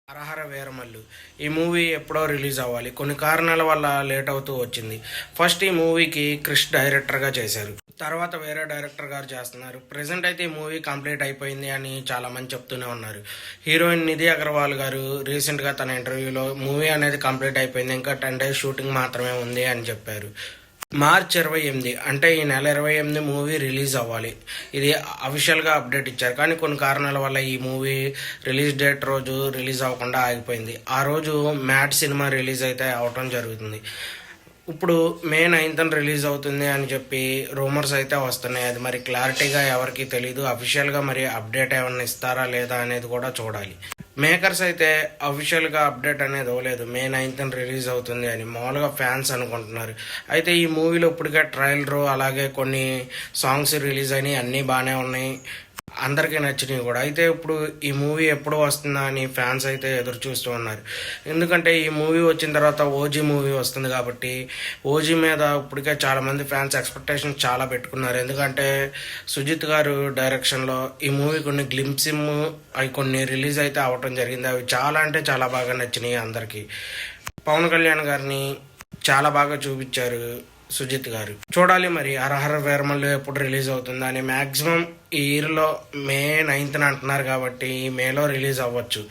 హరహర వీరమల్లు ఈ మూవీ ఎప్పుడో రిలీజ్ అవ్వాలి. కొన్ని కారణాల వల్ల లేట్ అవుతూ వచ్చింది. ఫస్ట్ ఈ మూవీకి క్రిష్ డైరెక్టర్గా చేశారు. తర్వాత వేరే డైరెక్టర్ గారు చేస్తున్నారు. ప్రెసెంట్ అయితే ఈ మూవీ కంప్లీట్ అయిపోయింది అని చాలా మంది చెప్తూనే ఉన్నారు. హీరోయిన్ నిధి అగర్వాల్ గారు రీసెంట్గా తన ఇంటర్వ్యూలో మూవీ అనేది కంప్లీట్ అయిపోయింది, ఇంకా 10 days షూటింగ్ మాత్రమే ఉంది అని చెప్పారు. మార్చ్ 28 అంటే ఈ నెల 28 మూవీ రిలీజ్ అవ్వాలి. ఇది అఫీషియల్గా అప్డేట్ ఇచ్చారు. కానీ కొన్ని కారణాల వల్ల ఈ మూవీ రిలీజ్ డేట్ రోజు రిలీజ్ అవ్వకుండా ఆగిపోయింది. ఆ రోజు మ్యాట్ సినిమా రిలీజ్ అయితే అవటం జరుగుతుంది. ఇప్పుడు మే 9th రిలీజ్ అవుతుంది అని చెప్పి రూమర్స్ అయితే వస్తున్నాయి. అది మరి క్లారిటీగా ఎవరికి తెలీదు. అఫీషియల్గా మరి అప్డేట్ ఏమన్నా ఇస్తారా లేదా అనేది కూడా చూడాలి. మేకర్స్ అయితే అఫీషియల్గా అప్డేట్ అనేది ఇవ్వలేదు మే 9th రిలీజ్ అవుతుంది అని. మామూలుగా ఫ్యాన్స్ అనుకుంటున్నారు. అయితే ఈ మూవీలో ఇప్పటికే ట్రైలరు అలాగే కొన్ని సాంగ్స్ రిలీజ్ అయినాయి, అన్నీ బాగానే ఉన్నాయి, అందరికీ నచ్చినాయి కూడా. అయితే ఇప్పుడు ఈ మూవీ ఎప్పుడు వస్తుందా అని ఫ్యాన్స్ అయితే ఎదురు చూస్తూ ఉన్నారు. ఎందుకంటే ఈ మూవీ వచ్చిన తర్వాత ఓజీ మూవీ వస్తుంది కాబట్టి ఓజీ మీద ఇప్పటికే చాలామంది ఫ్యాన్స్ ఎక్స్పెక్టేషన్స్ చాలా పెట్టుకున్నారు. ఎందుకంటే సుజిత్ గారు డైరెక్షన్లో ఈ మూవీ కొన్ని గ్లింప్సిమ్ అవి కొన్ని రిలీజ్ అయితే అవ్వటం జరిగింది. అవి చాలా అంటే చాలా బాగా నచ్చినాయి అందరికీ. పవన్ కళ్యాణ్ గారిని చాలా బాగా చూపించారు సుజిత్ గారు. చూడాలి మరి హరహర వీరమల్లు ఎప్పుడు రిలీజ్ అవుతుందా అని. మ్యాక్సిమం ఈ ఇయర్లో మే 9th అంటున్నారు కాబట్టి ఈ మేలో రిలీజ్ అవ్వచ్చు.